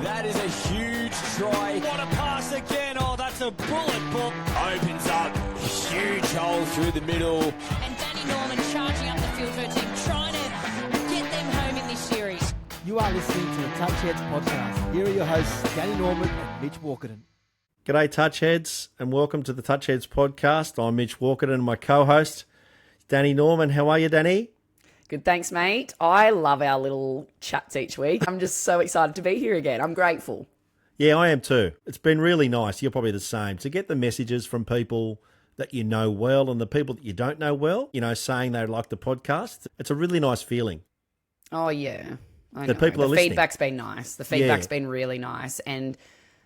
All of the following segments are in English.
That is a huge try. What a pass again. Oh, that's a bullet book. Opens up. Huge hole through the middle. And Danny Norman charging up the field for a team, trying to get them home in this series. You are listening to the Touch Heads podcast. Here are your hosts, Danny Norman and Mitch Walkerton. G'day, Touchheads, and welcome to the Touchheads podcast. I'm Mitch Walkerton, and my co-host, Danny Norman. How are you, Danny? Good, thanks, mate. I love our little chats each week. I'm just so excited to be here again. I'm grateful. Yeah, I am too. It's been really nice. You're probably the same. To get the messages from people that you know well and the people that you don't know well, you know, saying they like the podcast. It's a really nice feeling. Oh, yeah. I know. That people are the listening. feedback's been nice. The feedback's been really nice. And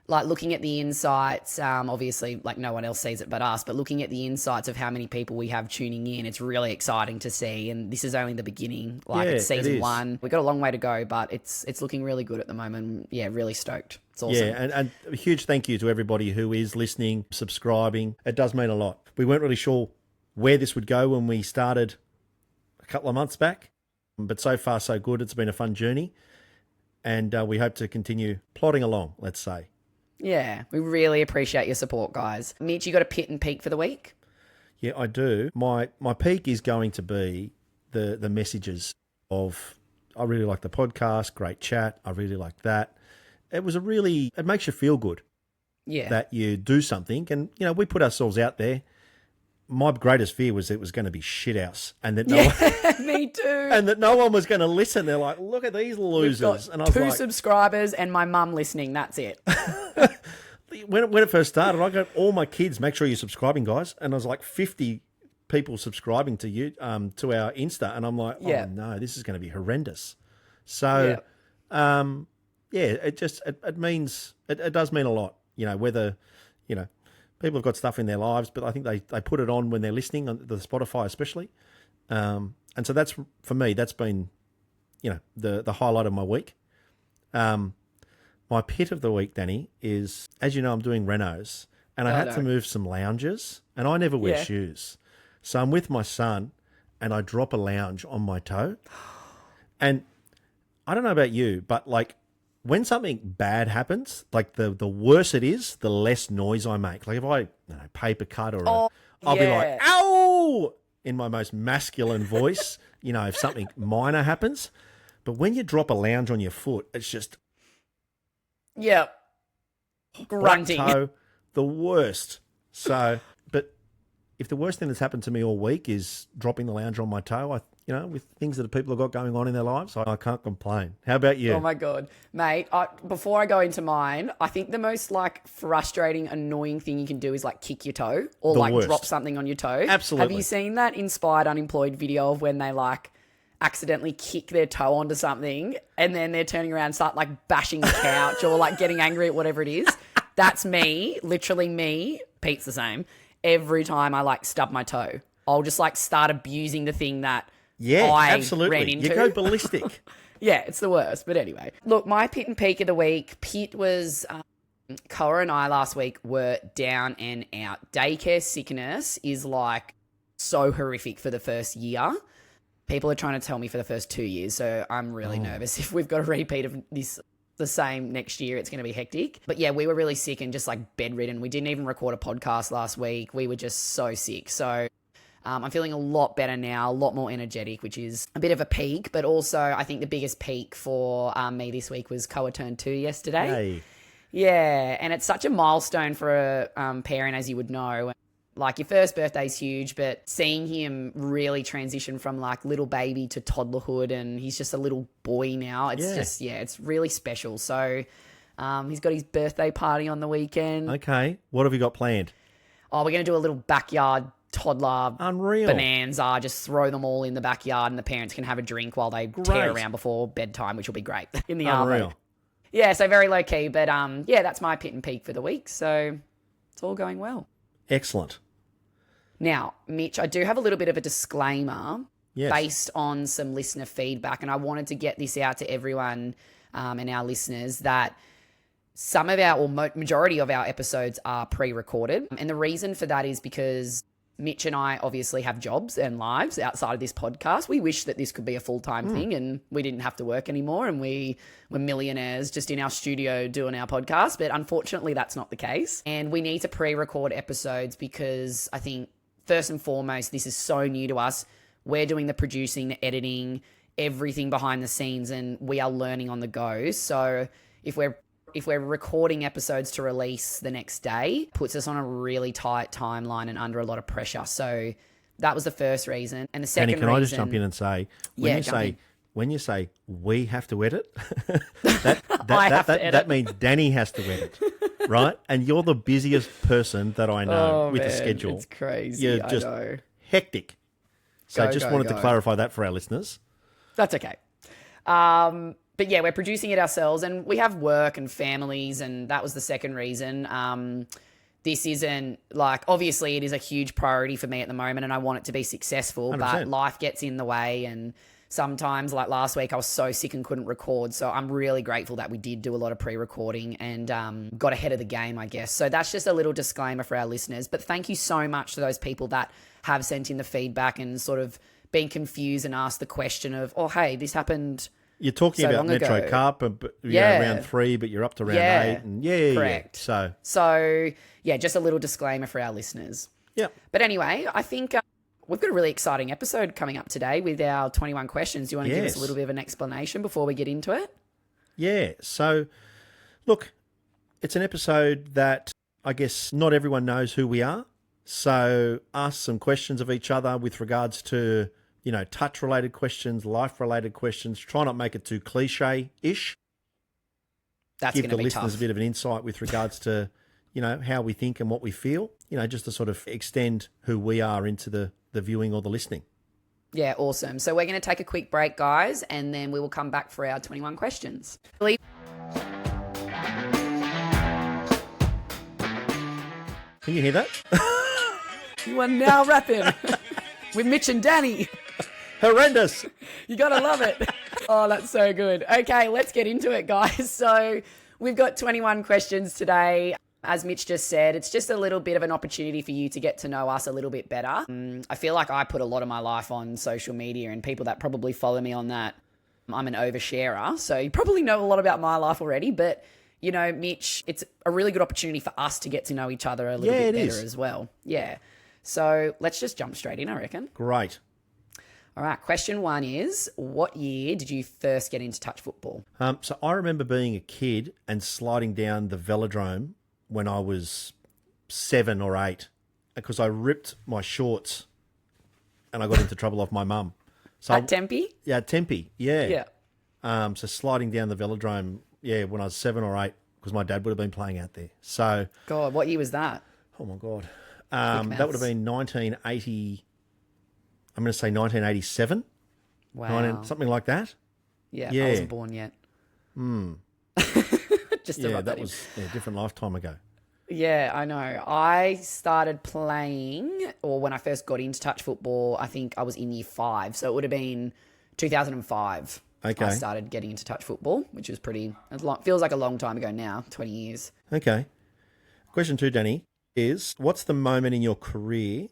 like looking at the insights, obviously like no one else sees it but us, but looking at the insights of how many people we have tuning in, it's really exciting to see. And this is only the beginning. Like it's season 1. We've got a long way to go, but it's looking really good at the moment. Yeah, really stoked. It's awesome. Yeah, and a huge thank you to everybody who is listening, subscribing. It does mean a lot. We weren't really sure where this would go when we started a couple of months back, but so far so good. It's been a fun journey, and we hope to continue plodding along, let's say. Yeah, we really appreciate your support, guys. Mitch, you got a pit and peak for the week? Yeah, I do. My peak is going to be the messages of, I really like the podcast, great chat, I really like that. It makes you feel good. Yeah. That you do something, and, you know, we put ourselves out there. My greatest fear was it was going to be shithouse, and that Me too. and that no one was going to listen. They're like, look at these losers. We've And I got was 2 like, subscribers and my mum listening. That's it. when it first started, I got all my kids, make sure you're subscribing, guys. And I was like 50 people subscribing to you, to our Insta. And I'm like, oh no, this is going to be horrendous. So, it does mean a lot, you know, whether, you know, people have got stuff in their lives, but I think they put it on when they're listening, on the Spotify especially. And so that's, for me, that's been, you know, the highlight of my week. My pit of the week, Danny, is, as you know, I'm doing renos, and I had to move some lounges, and I never wear shoes. So I'm with my son, and I drop a lounge on my toe. And I don't know about you, but like, when something bad happens, like the worse it is, the less noise I make. Like if I paper cut or I'll be like, ow, in my most masculine voice, you know, if something minor happens. But when you drop a lounge on your foot, it's just grunting. Toe, the worst. So, but if the worst thing that's happened to me all week is dropping the lounge on my toe, with things that people have got going on in their lives, I can't complain. How about you? Oh my God. Mate, before I go into mine, I think the most like frustrating, annoying thing you can do is like kick your toe or like drop something on your toe. Absolutely. Have you seen that Inspired Unemployed video of when they like accidentally kick their toe onto something and then they're turning around and start like bashing the couch or like getting angry at whatever it is? That's me, literally me. Pete's the same. Every time I like stub my toe, I'll just like start abusing the thing that absolutely. ran into. You go ballistic. Yeah, it's the worst. But anyway, look, my pit and peak of the week. Pit was Cara and I last week were down and out. Daycare sickness is like so horrific for the first year. People are trying to tell me for the first 2 years, so I'm really nervous. If we've got a repeat of this the same next year, it's going to be hectic. But yeah, we were really sick and just like bedridden. We didn't even record a podcast last week. We were just so sick. So I'm feeling a lot better now, a lot more energetic, which is a bit of a peak. But also, I think the biggest peak for me this week was Koa turned 2 yesterday. Hey. Yeah, and it's such a milestone for a parent, as you would know. Like, your first birthday is huge, but seeing him really transition from, like, little baby to toddlerhood, and he's just a little boy now, it's it's really special. So he's got his birthday party on the weekend. Okay. What have you got planned? Oh, we're going to do a little backyard toddler Unreal. bonanza, just throw them all in the backyard and the parents can have a drink while they tear around before bedtime, which will be great in the Unreal. arvo. Yeah, so very low key, but that's my pit and peak for the week. So it's all going well. Excellent. Now, Mitch, I do have a little bit of a disclaimer Yes. based on some listener feedback, and I wanted to get this out to everyone and our listeners that some of our, or majority of our episodes are pre-recorded. And the reason for that is because Mitch and I obviously have jobs and lives outside of this podcast. We wish that this could be a full-time thing and we didn't have to work anymore and we were millionaires just in our studio doing our podcast. But unfortunately, that's not the case. And we need to pre-record episodes because I think, first and foremost, this is so new to us. We're doing the producing, the editing, everything behind the scenes, and we are learning on the go. So if we're recording episodes to release the next day, puts us on a really tight timeline and under a lot of pressure. So that was the first reason. And the second Danny, can reason... I just jump in and say, when you say we have to edit, that means Danny has to edit, right? And you're the busiest person that I know with the schedule. It's crazy. You're just hectic. So just wanted to clarify that for our listeners. That's okay. But yeah, we're producing it ourselves and we have work and families, and that was the second reason. This isn't like, obviously it is a huge priority for me at the moment and I want it to be successful, 100%. but life gets in the way, and sometimes, like last week, I was so sick and couldn't record. So I'm really grateful that we did do a lot of pre-recording and got ahead of the game, I guess. So that's just a little disclaimer for our listeners. But thank you so much to those people that have sent in the feedback and sort of been confused and asked the question of, oh, hey, this happened... You're talking about Metro Cup, round 3, but you're up to round 8. And correct. Yeah. So, yeah, just a little disclaimer for our listeners. Yeah. But anyway, I think we've got a really exciting episode coming up today with our 21 questions. Do you want to give us a little bit of an explanation before we get into it? Yeah. So, look, it's an episode that I guess not everyone knows who we are. So, ask some questions of each other with regards to... touch-related questions, life-related questions. Try not make it too cliche-ish. That's going to be tough. Give the listeners a bit of an insight with regards to, how we think and what we feel. Just to sort of extend who we are into the viewing or the listening. Yeah, awesome. So we're going to take a quick break, guys, and then we will come back for our 21 questions. Can you hear that? You are now rapping with Mitch and Danny. Horrendous. You got to love it. Oh, that's so good. Okay, let's get into it, guys. So we've got 21 questions today. As Mitch just said, it's just a little bit of an opportunity for you to get to know us a little bit better. I feel like I put a lot of my life on social media, and people that probably follow me on that, I'm an oversharer. So you probably know a lot about my life already, but Mitch, it's a really good opportunity for us to get to know each other a little bit better as well. Yeah. So let's just jump straight in, I reckon. Great. All right, question 1 is, what year did you first get into touch football? So I remember being a kid and sliding down the velodrome when I was 7 or 8 because I ripped my shorts and I got into trouble off my mum. So At Tempe? Yeah, Tempe, yeah. Yeah. So sliding down the velodrome, when I was 7 or 8 because my dad would have been playing out there. So, God, what year was that? Oh, my God. That would have been 1980... I'm going to say 1987. Wow. Something like that. Yeah, I wasn't born yet. Just to rub that in. was a different lifetime ago. Yeah, I know. I started playing, or when I first got into touch football, I think I was in year 5. So it would have been 2005. Okay. I started getting into touch football, which was feels like a long time ago now, 20 years. Okay. Question 2, Danny, is what's the moment in your career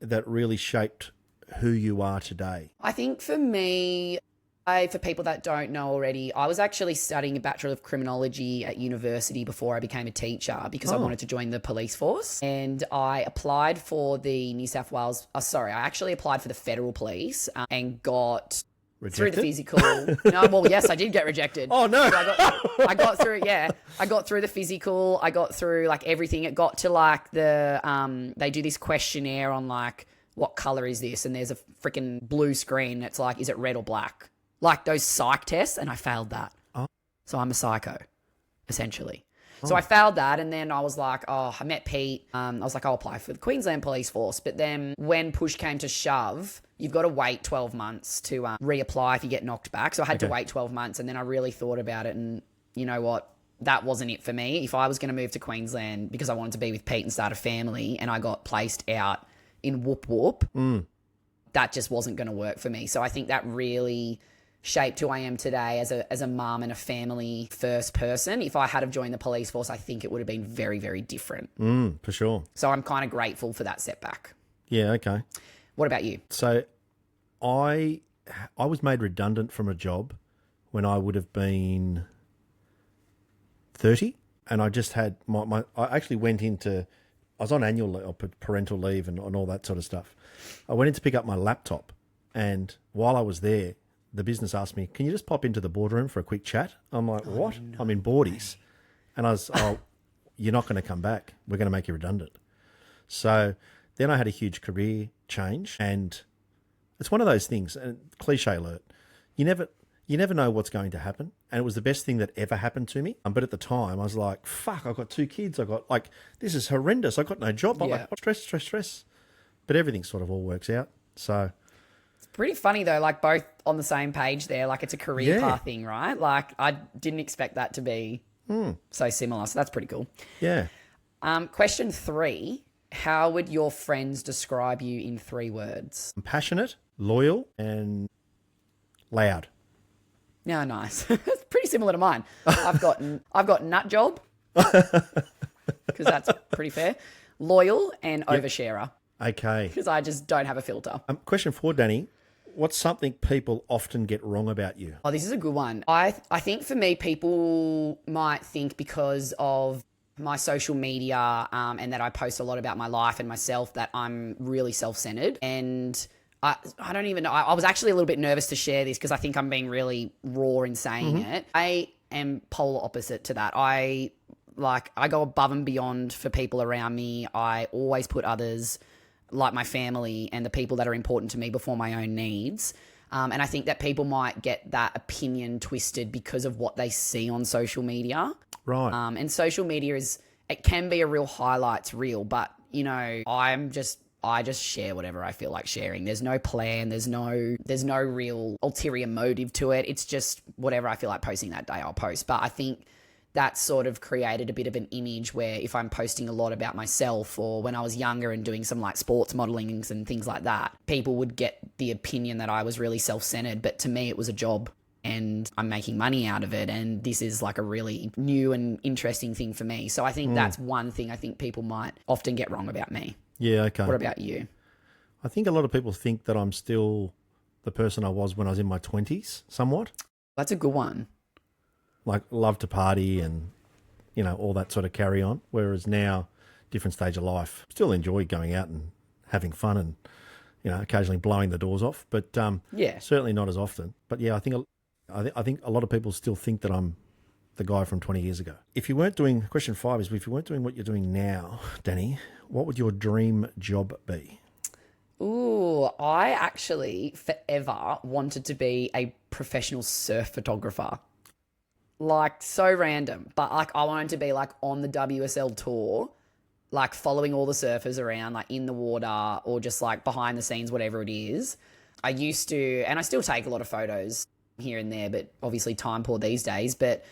that really shaped who you are today? I think for me, for people that don't know already, I was actually studying a Bachelor of Criminology at university before I became a teacher because I wanted to join the police force. And I applied for the New South Wales... I actually applied for the federal police and got... Rejected? Through the physical. No, well, yes, I did get rejected. Oh, no. So I got through, I got through the physical. I got through, like, everything. It got to, like, they do this questionnaire on, like, what color is this? And there's a freaking blue screen. It's like, is it red or black? Like those psych tests, and I failed that. Oh. So I'm a psycho, essentially. So I failed that, and then I was like, I met Pete. I was like, I'll apply for the Queensland Police Force. But then when push came to shove, you've got to wait 12 months to reapply if you get knocked back. So I had to wait 12 months, and then I really thought about it, and you know what? That wasn't it for me. If I was going to move to Queensland because I wanted to be with Pete and start a family, and I got placed out in Whoop Whoop, that just wasn't going to work for me. So I think that really shaped who I am today as a mum and a family first person. If I had have joined the police force, I think it would have been very, very different. For sure. So I'm kind of grateful for that setback. Yeah, okay. What about you? So I was made redundant from a job when I would have been 30, and I just had I actually went into, I was on annual leave, or parental leave and all that sort of stuff. I went in to pick up my laptop, and while I was there, the business asked me, can you just pop into the boardroom for a quick chat? I'm like, what? No, I'm in boardies. And I was, you're not going to come back. We're going to make you redundant. So then I had a huge career change, and it's one of those things, and cliche alert, you never know what's going to happen. And it was the best thing that ever happened to me. But at the time I was like, fuck, I've got 2 kids. This is horrendous. I got no job. I'm like, stress. But everything sort of all works out. So It's pretty funny though, like both on the same page there. Like it's a career path thing, right? Like I didn't expect that to be so similar. So that's pretty cool. yeah. Question 3. How would your friends describe you in 3 words? I'm passionate, loyal, and loud. Yeah, nice. It's pretty similar to mine. I've got nut job, because that's pretty fair. Loyal and oversharer, Okay. because I just don't have a filter. Question 4, Danny. What's something people often get wrong about you? Oh, this is a good one. I think for me, people might think because of my social media and that I post a lot about my life and myself that I'm really self-centered. And I don't even know. I was actually a little bit nervous to share this because I think I'm being really raw in saying it. I am polar opposite to that. I go above and beyond for people around me. I always put others, like my family and the people that are important to me, before my own needs. And I think that people might get that opinion twisted because of what they see on social media. Right. And social media it can be a real highlights reel, but I just share whatever I feel like sharing. There's no plan. There's no real ulterior motive to it. It's just whatever I feel like posting that day, I'll post. But I think that's sort of created a bit of an image where if I'm posting a lot about myself, or when I was younger and doing some like sports modeling and things like that, people would get the opinion that I was really self-centered. But to me, it was a job and I'm making money out of it. And this is like a really new and interesting thing for me. So I think that's one thing I think people might often get wrong about me. Yeah, okay. What about you? I think a lot of people think that I'm still the person I was when I was in my 20s, somewhat. That's a good one. Like, love to party and, all that sort of carry on. Whereas now, different stage of life, still enjoy going out and having fun and, occasionally blowing the doors off. But certainly not as often. But yeah, I think a lot of people still think that I'm the guy from 20 years ago. Question 5 is, if you weren't doing what you're doing now, Danny, what would your dream job be? Ooh, I actually forever wanted to be a professional surf photographer. Like, so random, but like I wanted to be like on the WSL tour, like following all the surfers around, like in the water or just like behind the scenes, whatever it is. I used to, and I still take a lot of photos here and there, but obviously time poor these days, but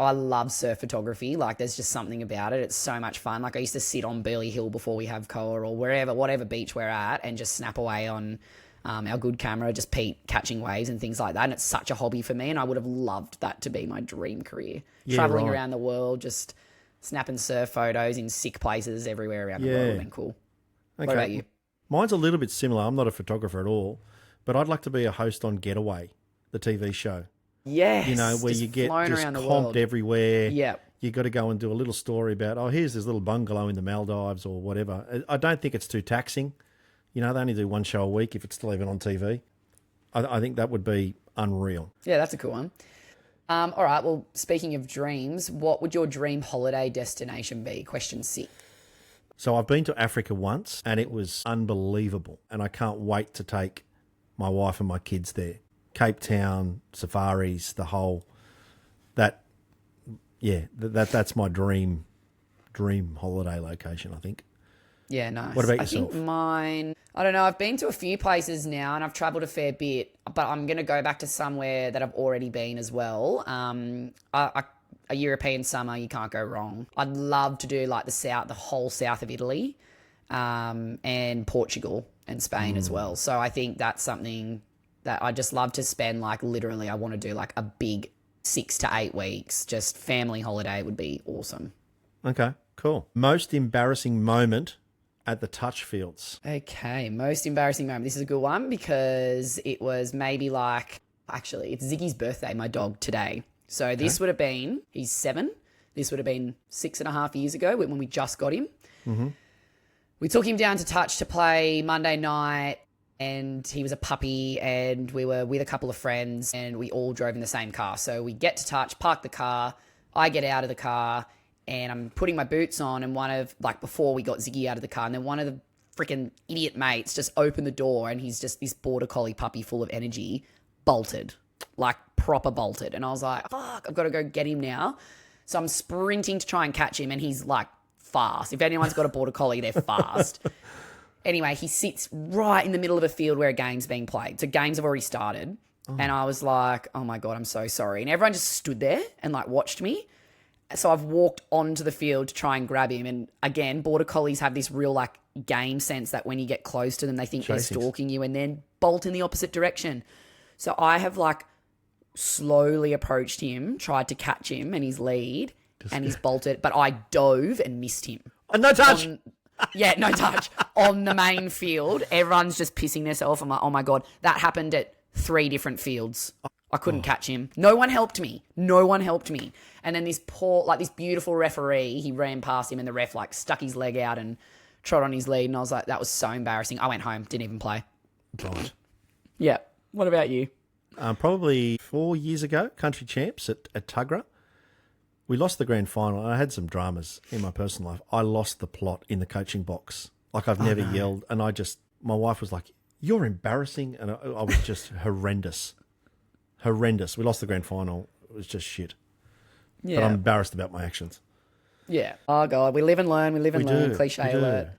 I love surf photography. Like, there's just something about it. It's so much fun. Like, I used to sit on Burleigh Hill before we have Koa or whatever beach we're at, and just snap away on our good camera, just Pete catching waves and things like that. And it's such a hobby for me, and I would have loved that to be my dream career. Traveling around the world, just snapping surf photos in sick places everywhere around the world would have been cool. Okay. What about you? Mine's a little bit similar. I'm not a photographer at all, but I'd like to be a host on Getaway, the TV show. Yes. Where you get just comped everywhere. Yeah. You got to go and do a little story about, here's this little bungalow in the Maldives or whatever. I don't think it's too taxing. They only do one show a week if it's still even on TV. I think that would be unreal. Yeah, that's a cool one. All right, well, speaking of dreams, what would your dream holiday destination be? Question 6. So I've been to Africa once, and it was unbelievable. And I can't wait to take my wife and my kids there. Cape Town, safaris, the whole, that's my dream holiday location, I think. Yeah, nice. What about yourself? I think mine, I don't know, I've been to a few places now and I've travelled a fair bit, but I'm going to go back to somewhere that I've already been as well. A European summer, you can't go wrong. I'd love to do like the whole south of Italy, and Portugal and Spain as well. So I think that's something that I just love to spend, like literally I want to do like a big 6 to 8 weeks, just family holiday would be awesome. Okay, cool. Most embarrassing moment at the touch fields. Okay, most embarrassing moment. This is a good one because it was maybe like, actually, it's Ziggy's birthday, my dog, today. So this would have been, he's 7. This would have been 6.5 years ago when we just got him. Mm-hmm. We took him down to touch to play Monday night, and he was a puppy, and we were with a couple of friends, and we all drove in the same car. So we get to touch, park the car, I get out of the car, and I'm putting my boots on, and before we got Ziggy out of the car, and then one of the freaking idiot mates just opened the door, and he's just this border collie puppy full of energy, bolted, like proper bolted. And I was like, fuck, I've got to go get him now. So I'm sprinting to try and catch him, and he's like fast. If anyone's got a border collie, they're fast. Anyway, he sits right in the middle of a field where a game's being played. So games have already started. And I was like, oh my God, I'm so sorry. And everyone just stood there and like watched me. So I've walked onto the field to try and grab him. And again, border collies have this real like game sense that when you get close to them, they think they're stalking you and then bolt in the opposite direction. So I have like slowly approached him, tried to catch him and his lead, and he's bolted. But I dove and missed him. No touch. No touch. On the main field, everyone's just pissing themselves. I'm like, oh my God, that happened at 3 different fields. I couldn't catch him. No one helped me. And then this this beautiful referee, he ran past him and the ref like stuck his leg out and trod on his lead. And I was like, that was so embarrassing. I went home, didn't even play. God. Yeah. What about you? Probably 4 years ago, country champs at Tuggerah. We lost the grand final, and I had some dramas in my personal life. I lost the plot in the coaching box. Like, I've never yelled, and my wife was like, you're embarrassing, and I was just horrendous. Horrendous. We lost the grand final. It was just shit. Yeah. But I'm embarrassed about my actions. Yeah. Oh, God. We live and learn. We learn. Cliche we alert.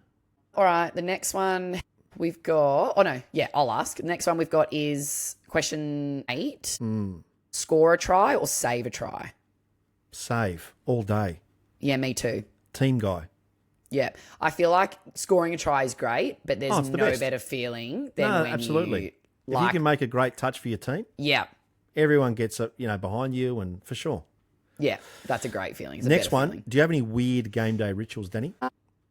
All right. The next one we've got... Oh, no. Yeah, I'll ask. The next one we've got is question 8. Score a try or save a try? Save all day. Yeah, me too. Team guy. Yeah. I feel like scoring a try is great, but there's the no best. better feeling than when absolutely. you... If you can make a great touch for your team, Yeah. everyone gets behind you, and for sure. Yeah, that's a great feeling. It's a Next better one. feeling. Do you have any weird game day rituals, Danny?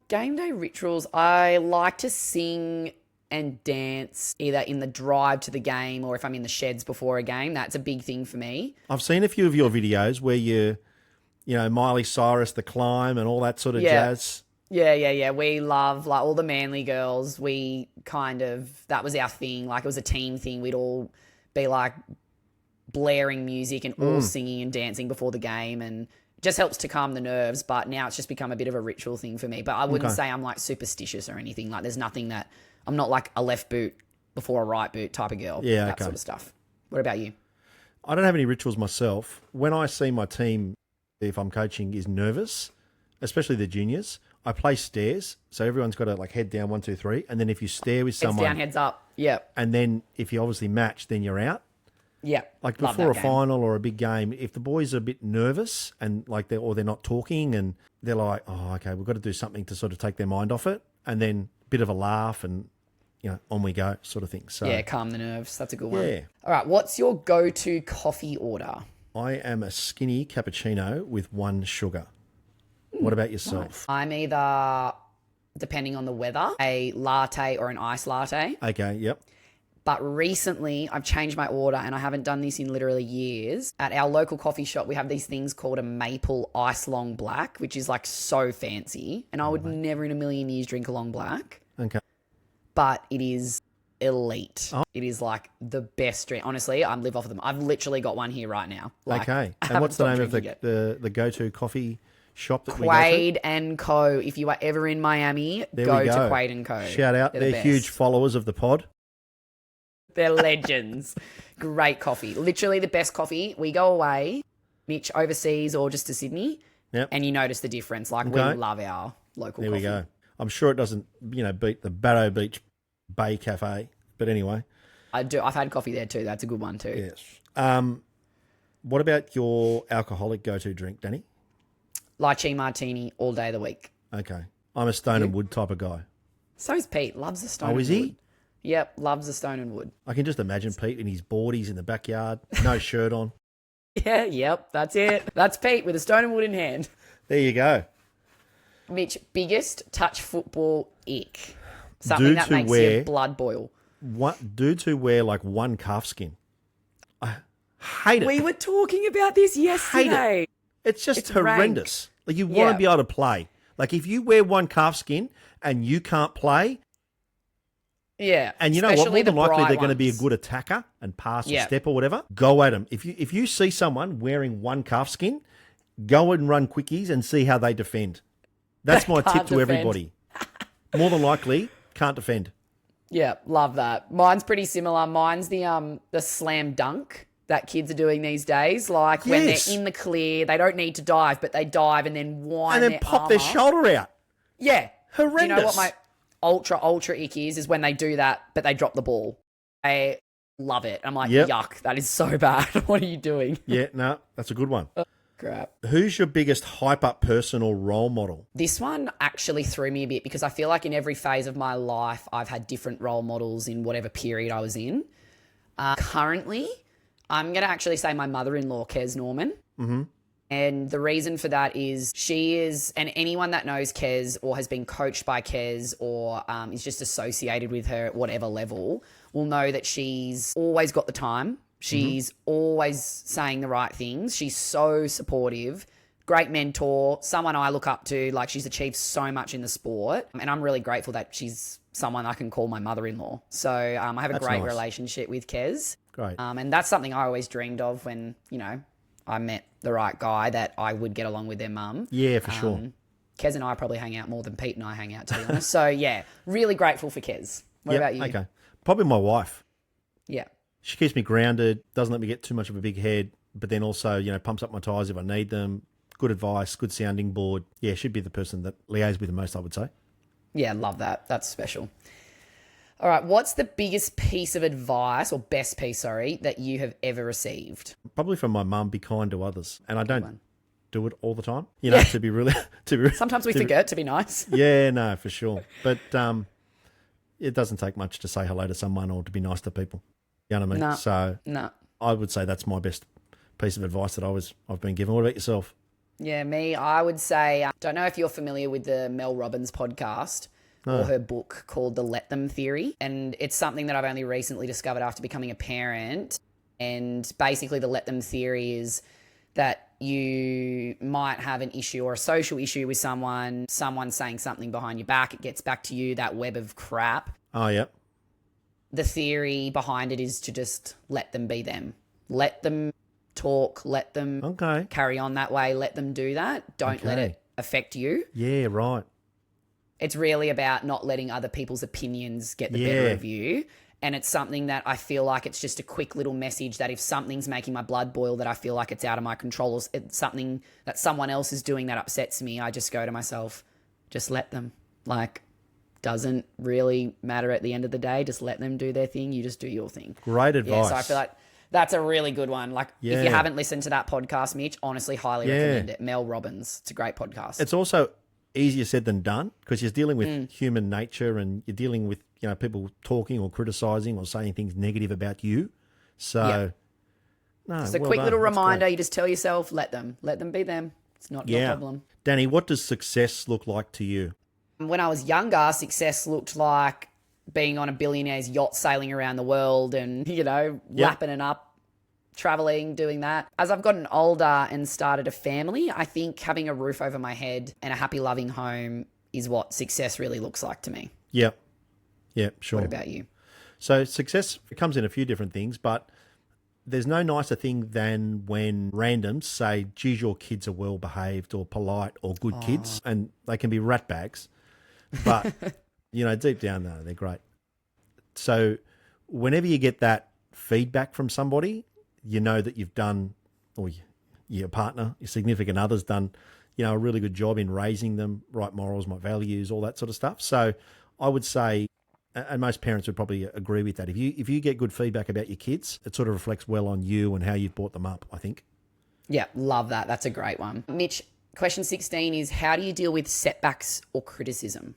Game day rituals, I like to sing and dance either in the drive to the game or if I'm in the sheds before a game. That's a big thing for me. I've seen a few of your videos where Miley Cyrus, The Climb, and all that sort of jazz. Yeah. We love, like, all the Manly girls. We that was our thing. Like, it was a team thing. We'd all be, like, blaring music and all singing and dancing before the game, and it just helps to calm the nerves. But now it's just become a bit of a ritual thing for me. But I wouldn't say I'm, like, superstitious or anything. Like, there's nothing that... I'm not, like, a left boot before a right boot type of girl. Yeah, that sort of stuff. What about you? I don't have any rituals myself. When I see my team, if I'm coaching, is nervous, especially the juniors, I play stairs. So everyone's got to, like, head down 1, 2, 3. And then if you stare with Heads someone... down, heads up. Yeah. And then if you obviously match, then you're out. Yeah. Like, Love before a that game. final or a big game, if the boys are a bit nervous and, like, they're not talking and they're like, oh, okay, we've got to do something to sort of take their mind off it. And then a bit of a laugh and... on we go, sort of thing. So yeah, calm the nerves. That's a good one. Yeah. All right, what's your go-to coffee order? I am a skinny cappuccino with 1 sugar. What about yourself? I'm either, depending on the weather, a latte or an iced latte. Okay, yep. But recently, I've changed my order, and I haven't done this in literally years. At our local coffee shop, we have these things called a maple ice long black, which is, like, so fancy. And I would never in a million years drink a long black. Okay. But it is elite. It is like the best drink. Honestly, I live off of them. I've literally got one here right now. Like, Okay. I And what's the haven't name of stopped drinking it. the go-to coffee shop that we go Quaid and Co. If you are ever in Miami, to? There go we to go. Quaid and Co. Shout out. They're the They're huge best. followers of the pod. They're legends. Great coffee. Literally the best coffee. We go away, Mitch, overseas or just to Sydney, Yep. and you notice the difference. Like, Okay. we love our local There coffee. we go. I'm sure it doesn't, beat the Barrow Beach Bay Cafe. But anyway. I've had coffee there too. That's a good one too. Yes. What about your alcoholic go-to drink, Danny? Lychee martini all day of the week. Okay. I'm a Stone and Wood type of guy. So's Pete. Loves the stone. Oh, is and he? wood. Yep, loves the stone and wood. I can just imagine Pete in his boardies in the backyard, no shirt on. Yeah, yep, that's it. That's Pete with a stone and wood in hand. There you go. Mitch, biggest touch football ick. Something that makes your blood boil. Dudes who wear like one calfskin. I hate it. We were talking about this yesterday. Hate it. It's just rank. horrendous. Like you want to be able to play. Like if you wear one calfskin and you can't play, yeah, and you know what? More than likely they're going to be a ones. good attacker and pass or step or whatever. Go at them. If you see someone wearing one calfskin, go and run quickies and see how they defend. That's my tip to everybody. More than likely, can't defend. Yeah, love that. Mine's pretty similar. Mine's the slam dunk that kids are doing these days. Like when they're in the clear, they don't need to dive, but they dive and then wind and then pop their shoulder out. Yeah, horrendous. You know what my ultra ick is when they do that, but they drop the ball. I love it. I'm like, yuck, that is so bad. What are you doing? Yeah, no, that's a good one. Crap. Who's your biggest hype-up person or role model? This one actually threw me a bit because I feel like in every phase of my life, I've had different role models in whatever period I was in. Currently, I'm going to actually say my mother-in-law, Kez Norman. Mm-hmm. And the reason for that is she is, and anyone that knows Kez or has been coached by Kez or is just associated with her at whatever level will know that she's always got the time. She's always saying the right things. She's so supportive, great mentor, someone I look up to. Like she's achieved so much in the sport. And I'm really grateful that she's someone I can call my mother-in-law. So I have a great relationship with Kez. Great. And that's something I always dreamed of when, you know, I met the right guy that I would get along with their mum. Yeah, for sure. Kez and I probably hang out more than Pete and I hang out, to be honest. So, yeah, really grateful for Kez. What about you? Okay. Probably my wife. Yeah. She keeps me grounded, doesn't let me get too much of a big head, but then also, you know, pumps up my tyres if I need them. Good advice, good sounding board. Yeah, she'd be the person that liaises with the most, I would say. Yeah, love that. That's special. All right, what's the biggest piece of advice, or best piece, sorry, that you have ever received? Probably from my mum, be kind to others. And I don't do it all the time, you know, to be really... Sometimes we forget to be nice. Yeah, no, for sure. But it doesn't take much to say hello to someone or to be nice to people. You know what I mean? No, so I would say that's my best piece of advice that I've been given. What about yourself? Yeah, me, I would say, don't know if you're familiar with the Mel Robbins podcast or her book called The Let Them Theory. And it's something that I've only recently discovered after becoming a parent. And basically the Let Them Theory is that you might have an issue or a social issue with someone saying something behind your back, it gets back to you, that web of crap. Oh, yeah. The theory behind it is to just let them be them. Let them talk, let them carry on that way, let them do that. Don't let it affect you. Yeah, right. It's really about not letting other people's opinions get the better of you. And it's something that I feel like it's just a quick little message that if something's making my blood boil that I feel like it's out of my control or it's something that someone else is doing that upsets me, I just go to myself, just let them. Like, doesn't really matter at the end of the day. Just let them do their thing. You just do your thing. Great advice. Yeah, so I feel like that's a really good one. Like, if you haven't listened to that podcast, Mitch, honestly, highly recommend it. Mel Robbins. It's a great podcast. It's also easier said than done because you're dealing with human nature and you're dealing with, you know, people talking or criticizing or saying things negative about you. So, just a quick little reminder. You just tell yourself, let them be them. It's not your problem. Danny, what does success look like to you? When I was younger, success looked like being on a billionaire's yacht sailing around the world and, you know, lapping it up, traveling, doing that. As I've gotten older and started a family, I think having a roof over my head and a happy, loving home is what success really looks like to me. Yeah. Yeah, sure. What about you? So success comes in a few different things, but there's no nicer thing than when randoms say, geez, your kids are well behaved or polite or good kids, and they can be rat bags. But, you know, deep down, no, they're great. So whenever you get that feedback from somebody, you know that you've done, or your partner, your significant other's done, you know, a really good job in raising them, right morals, right values, all that sort of stuff. So I would say, and most parents would probably agree with that, if you get good feedback about your kids, it sort of reflects well on you and how you've brought them up, I think. Yeah, love that. That's a great one. Mitch, question 16 is, how do you deal with setbacks or criticism?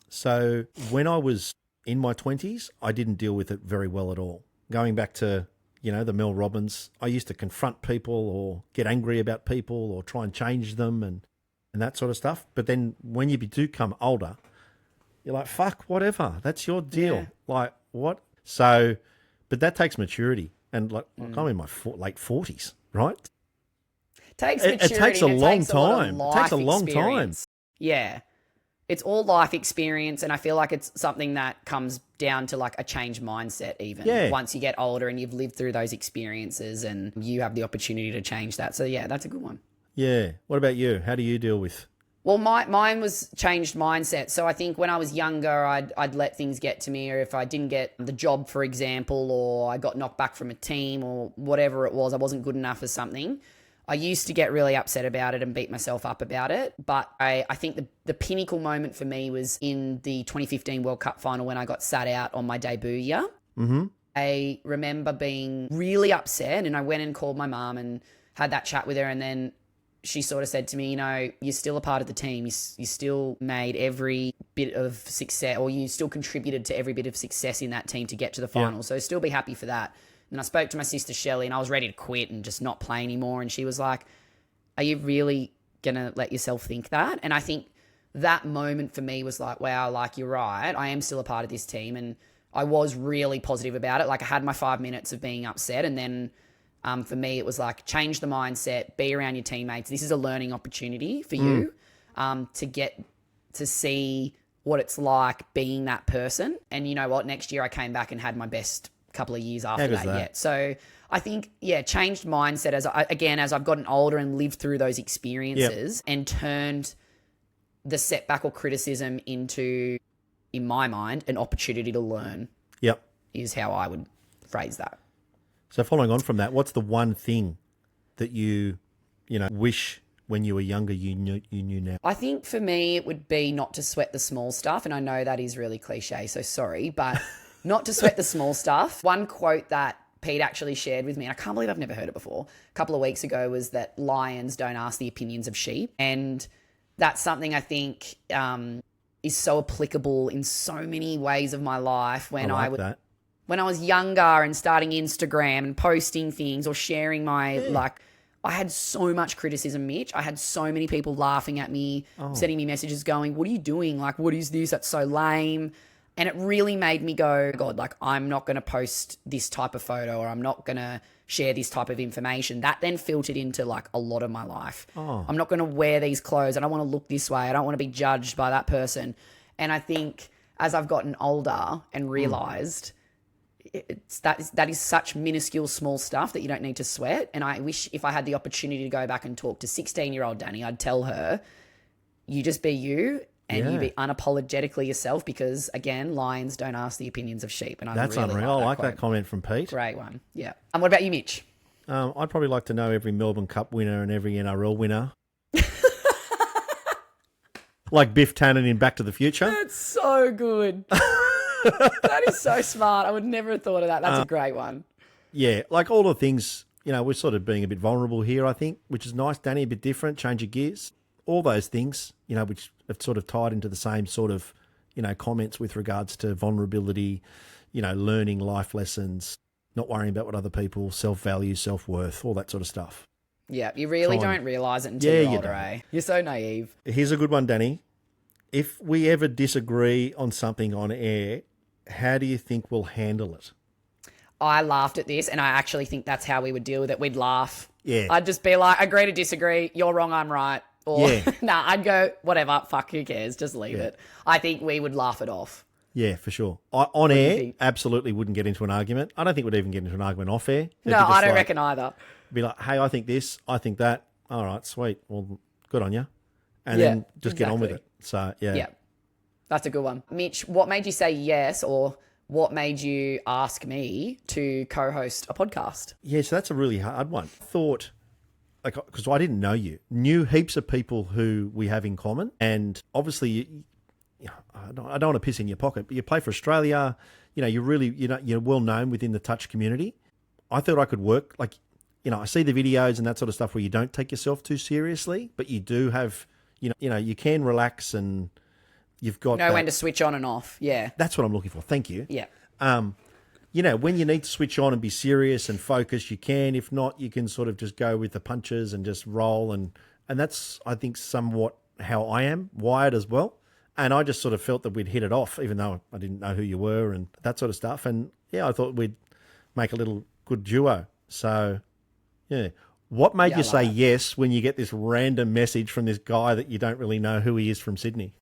So when I was in my 20s, I didn't deal with it very well at all. Going back to, you know, the Mel Robbins, I used to confront people or get angry about people or try and change them. And and that sort of stuff. But then when you do come older, you're like, fuck, whatever. That's your deal. Yeah. Like, what? So, but that takes maturity. And like I'm in my late 40s, right? Takes It maturity. takes a and it long takes a lot of time. It takes a life long time. experience. Yeah. It's all life experience, and I feel like it's something that comes down to like a changed mindset even. Yeah. Once you get older and you've lived through those experiences and you have the opportunity to change that. So yeah, that's a good one. Yeah. What about you? How do you deal with? Well, mine was changed mindset. So I think when I was younger, I'd let things get to me, or if I didn't get the job, for example, or I got knocked back from a team or whatever it was, I wasn't good enough for something. I used to get really upset about it and beat myself up about it. But I think the pinnacle moment for me was in the 2015 World Cup final when I got sat out on my debut year. Mm-hmm. I remember being really upset, and I went and called my mum and had that chat with her, and then she sort of said to me, you're still a part of the team. You still made every bit of success, or you still contributed to every bit of success in that team to get to the final. Yeah. So still be happy for that. And I spoke to my sister Shelley, and I was ready to quit and just not play anymore. And she was like, are you really going to let yourself think that? And I think that moment for me was like, wow, like you're right. I am still a part of this team. And I was really positive about it. Like I had my 5 minutes of being upset, and then for me, it was like, change the mindset, be around your teammates. This is a learning opportunity for you to get to see what it's like being that person. And you know what? Next year I came back and had my best couple of years after that yet. So I think, changed mindset as I've gotten older and lived through those experiences and turned the setback or criticism into, in my mind, an opportunity to learn. Yep. Is how I would phrase that. So following on from that, what's the one thing that you wish when you were younger you knew now? I think for me it would be not to sweat the small stuff, and I know that is really cliche, so sorry, but not to sweat the small stuff. One quote that Pete actually shared with me, and I can't believe I've never heard it before, a couple of weeks ago, was that lions don't ask the opinions of sheep, and that's something I think is so applicable in so many ways of my life. When When I was younger and starting Instagram and posting things or sharing my, I had so much criticism, Mitch. I had so many people laughing at me, sending me messages going, what are you doing? Like, what is this? That's so lame. And it really made me go, God, like, I'm not going to post this type of photo, or I'm not going to share this type of information. That then filtered into like a lot of my life. I'm not going to wear these clothes. I don't want to look this way. I don't want to be judged by that person. And I think as I've gotten older and realized that is such minuscule, small stuff that you don't need to sweat. And I wish if I had the opportunity to go back and talk to 16-year-old Danni, I'd tell her, you just be you and you be unapologetically yourself, because, again, lions don't ask the opinions of sheep. And that's really unreal. I like that comment from Pete. Great one. Yeah. And what about you, Mitch? I'd probably like to know every Melbourne Cup winner and every NRL winner. Like Biff Tannen in Back to the Future. That's so good. That is so smart. I would never have thought of that. That's a great one. Yeah, like all the things, we're sort of being a bit vulnerable here, I think, which is nice. Danni, a bit different, change of gears. All those things, which have sort of tied into the same sort of, comments with regards to vulnerability, learning life lessons, not worrying about what other people, self-value, self-worth, all that sort of stuff. Yeah, you really don't realise it until you're older, eh? You're so naive. Here's a good one, Danni. If we ever disagree on something on air, how do you think we'll handle it? I laughed at this, and I actually think that's how we would deal with it. We'd laugh. Yeah. I'd just be like, agree to disagree. You're wrong, I'm right. Or, I'd go, whatever, fuck, who cares? Just leave it. I think we would laugh it off. Yeah, for sure. On air, absolutely wouldn't get into an argument. I don't think we'd even get into an argument off air. No, I don't reckon either. Be like, hey, I think this, I think that. All right, sweet. Well, good on you. And then just get on with it. So, yeah. That's a good one. Mitch, what made you say yes, or what made you ask me to co-host a podcast? Yeah, so that's a really hard one. Thought, because I didn't know you, knew heaps of people who we have in common. And obviously, I don't want to piss in your pocket, but you play for Australia. You're really, you're well known within the touch community. I thought I could work, I see the videos and that sort of stuff where you don't take yourself too seriously, but you do have, you can relax and you've got when to switch on and off. Yeah. That's what I'm looking for. Thank you. Yeah. When you need to switch on and be serious and focus, you can. If not, you can sort of just go with the punches and just roll. And that's, I think, somewhat how I am wired as well. And I just sort of felt that we'd hit it off, even though I didn't know who you were and that sort of stuff. And yeah, I thought we'd make a little good duo. So yeah. What made you say yes when you get this random message from this guy that you don't really know who he is from Sydney?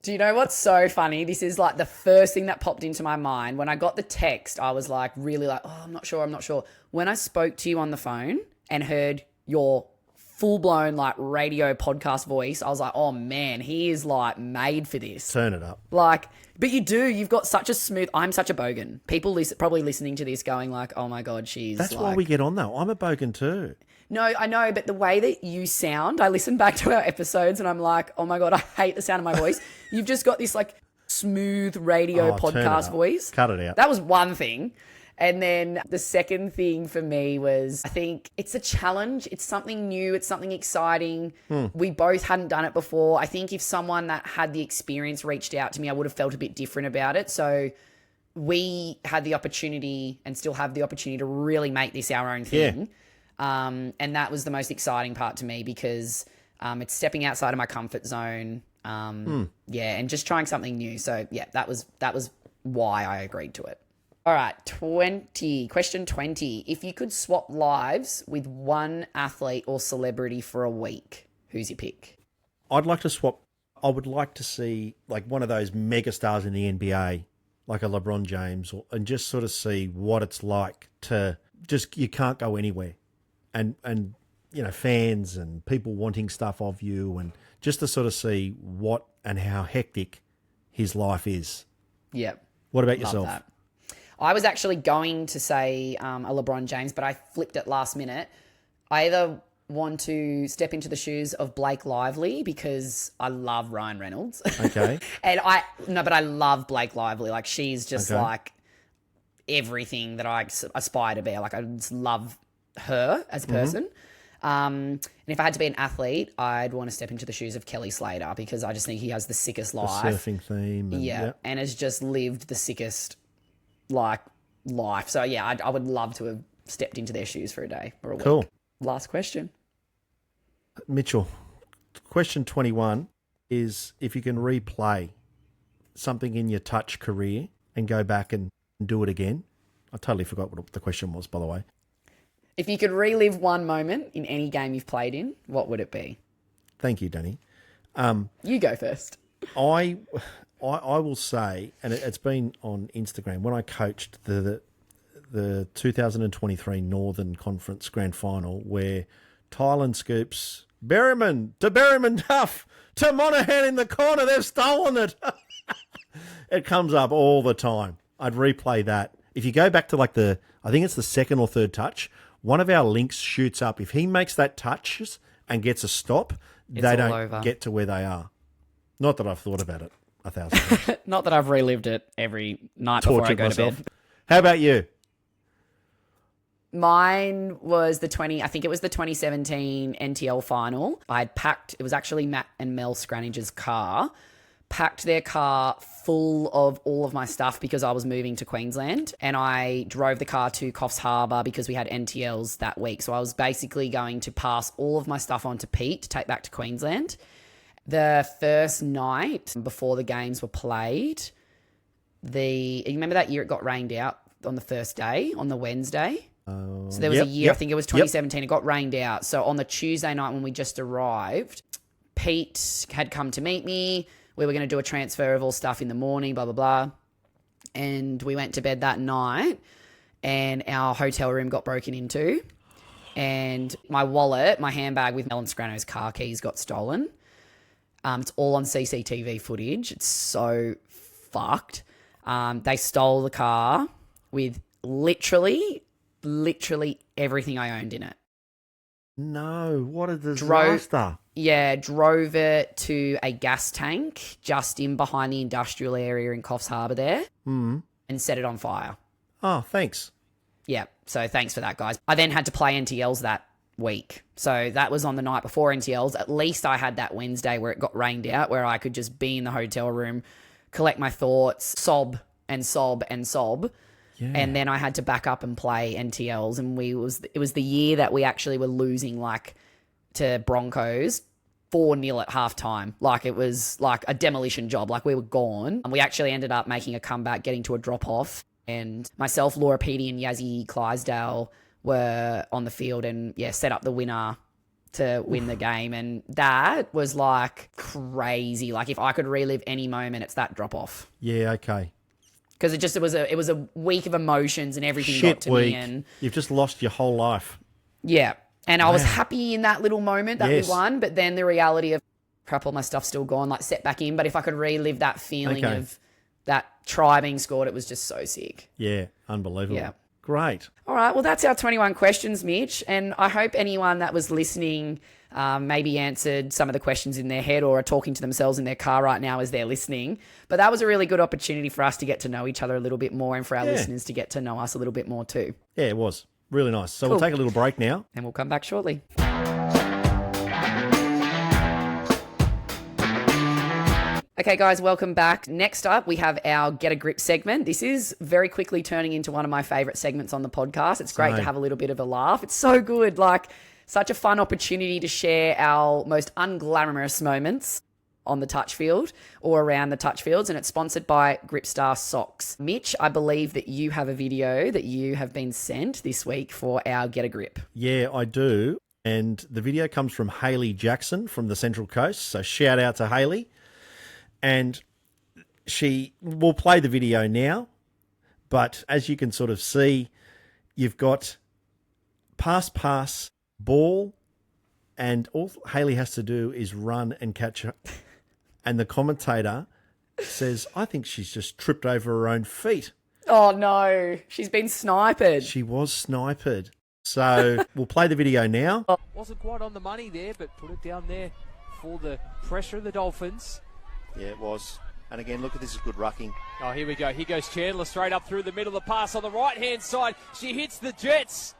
Do you know what's so funny? This is like the first thing that popped into my mind. When I got the text, I was like, really like, oh, I'm not sure. When I spoke to you on the phone and heard your full-blown like radio podcast voice, I was like, oh man, he is like made for this. Turn it up. Like, but you've got such a smooth, I'm such a bogan. People probably listening to this going like, oh my God, That's why we get on though. I'm a bogan too. No, I know, but the way that you sound, I listen back to our episodes and I'm like, oh my God, I hate the sound of my voice. You've just got this like smooth radio podcast voice. Cut it out. That was one thing. And then the second thing for me was, I think it's a challenge. It's something new. It's something exciting. We both hadn't done it before. I think if someone that had the experience reached out to me, I would have felt a bit different about it. So we had the opportunity and still have the opportunity to really make this our own thing. Yeah. And that was the most exciting part to me because it's stepping outside of my comfort zone. Yeah, and just trying something new. So yeah, that was why I agreed to it. All right, question 20. If you could swap lives with one athlete or celebrity for a week, who's your pick? I'd like to swap. I would like to see like one of those mega stars in the NBA, like a LeBron James, and just sort of see what it's like to just, you can't go anywhere. And you know, fans and people wanting stuff of you, and just to sort of see what and how hectic his life is. Yep. What about yourself? That. I was actually going to say a LeBron James, but I flipped it last minute. I either want to step into the shoes of Blake Lively because I love Ryan Reynolds. Okay. But I love Blake Lively. Like, she's just like everything that I aspire to be. Like, I just love her as a person. And if I had to be an athlete, I'd want to step into the shoes of Kelly Slater because I just think he has the sickest life. The surfing theme. And has just lived the sickest life. So yeah, I would love to have stepped into their shoes for a day or a week. Cool. Last question. Mitchell, question 21 is if you can replay something in your touch career and go back and do it again. I totally forgot what the question was, by the way. If you could relive one moment in any game you've played in, what would it be? Thank you, Danny. You go first. I will say, and it's been on Instagram, when I coached the 2023 Northern Conference Grand Final, where Tylan scoops Berryman Duff to Monaghan in the corner. They've stolen it. It comes up all the time. I'd replay that. If you go back to I think it's the second or third touch, one of our links shoots up. If he makes that touch and gets a stop, they don't get to where they are. Not that I've thought about it 1,000 times. Not that I've relived it every night before I go to bed. How about you? Mine was the 2017 NTL final. I'd packed, it was actually Matt and Mel Scrannage's car, packed their car full of all of my stuff because I was moving to Queensland, and I drove the car to Coffs Harbour because we had NTLs that week. So I was basically going to pass all of my stuff on to Pete to take back to Queensland. The first night before the games were played, you remember that year it got rained out on the first day, on the Wednesday? So there was a year, I think it was 2017, it got rained out. So on the Tuesday night when we just arrived, Pete had come to meet me. We were going to do a transfer of all stuff in the morning, blah, blah, blah. And we went to bed that night and our hotel room got broken into. And my wallet, my handbag with Mel Scranno's car keys got stolen. It's all on CCTV footage. It's so fucked. They stole the car with literally everything I owned in it. No, what a disaster. Drove it to a gas tank just in behind the industrial area in Coffs Harbour there and set it on fire. Oh, thanks. Yeah, so thanks for that, guys. I then had to play NTLs that week. So that was on the night before NTLs. At least I had that Wednesday where it got rained out, where I could just be in the hotel room, collect my thoughts, sob and sob and sob. Yeah. And then I had to back up and play NTLs. And it was the year that we actually were losing to Broncos 4-0 at halftime. Like, it was like a demolition job. Like, we were gone. And we actually ended up making a comeback, getting to a drop-off. And myself, Laura Petey, and Yazzie Clydesdale were on the field and, set up the winner to win the game. And that was, like, crazy. Like, if I could relive any moment, it's that drop-off. Yeah, okay. Because it was a week of emotions and everything Shit got to week. me. And You've just lost your whole life. yeah. And I was happy in that little moment that Yes. we won, but then the reality of crap, all my stuff's still gone, like set back in. But if I could relive that feeling Okay. of that try being scored, it was just so sick. Yeah, unbelievable. Yeah. Great. All right, well, that's our 21 questions, Mitch. And I hope anyone that was listening maybe answered some of the questions in their head or are talking to themselves in their car right now as they're listening. But that was a really good opportunity for us to get to know each other a little bit more and for our listeners to get to know us a little bit more too. Yeah, it was. Really nice. So Cool. we'll take a little break now. And we'll come back shortly. Okay, guys, welcome back. Next up, we have our Get a Grip segment. This is very quickly turning into one of my favourite segments on the podcast. It's great to have a little bit of a laugh. It's so good. Like, such a fun opportunity to share our most unglamorous moments on the touch field or around the touch fields, and it's sponsored by Gripstar Socks. Mitch, I believe that you have a video that you have been sent this week for our Get a Grip. Yeah, I do. And the video comes from Hayley Jackson from the Central Coast. So shout out to Hayley. And she will play the video now. But as you can sort of see, you've got pass, ball, and all Hayley has to do is run and catch her. And the commentator says, I think she's just tripped over her own feet. Oh, no. She's been sniped. She was sniped. So we'll play the video now. Wasn't quite on the money there, but put it down there for the pressure of the Dolphins. Yeah, it was. And again, look at this, is good rucking. Oh, here we go. Here goes Chandler straight up through the middle. The pass on the right-hand side. She hits the Jets.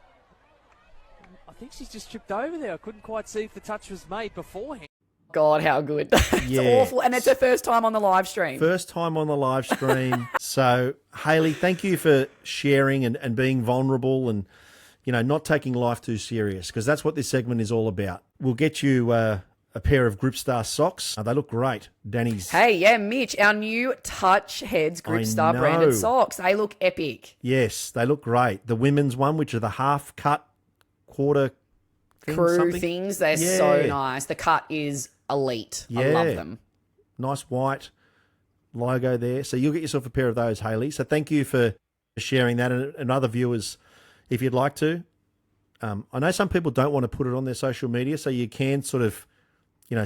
I think she's just tripped over there. I couldn't quite see if the touch was made beforehand. God, how good. It's awful. And it's her first time on the live stream. First time on the live stream. So, Hayley, thank you for sharing and being vulnerable and, not taking life too serious, because that's what this segment is all about. We'll get you a pair of Gripstar socks. They look great. Danny's. Hey, yeah, Mitch, our new Touch Heads Gripstar know. branded socks. They look epic. Yes, they look great. The women's one, which are the half cut, quarter thing, Crew something. things, they're so nice. The cut is elite. I love them. Nice white logo there. So you'll get yourself a pair of those, Hayley. So thank you for sharing that. And other viewers, if you'd like to. I know some people don't want to put it on their social media, so you can sort of,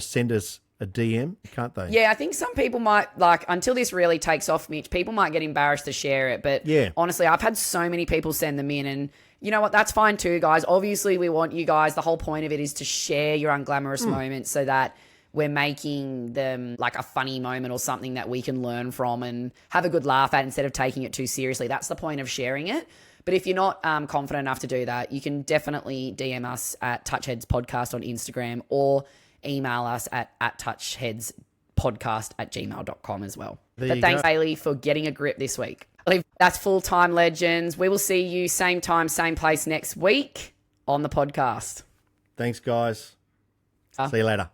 send us a DM, can't they? Yeah, I think some people might, until this really takes off, Mitch, people might get embarrassed to share it. But honestly, I've had so many people send them in, and you know what? That's fine too, guys. Obviously, we want you guys, the whole point of it is to share your unglamorous moments so that we're making them like a funny moment or something that we can learn from and have a good laugh at instead of taking it too seriously. That's the point of sharing it. But if you're not confident enough to do that, you can definitely DM us at Touchheads Podcast on Instagram or email us at touchheadspodcast@gmail.com as well. But thanks, Hayley, for getting a grip this week. I believe that's full-time legends. We will see you same time, same place next week on the podcast. Thanks, guys. See you later.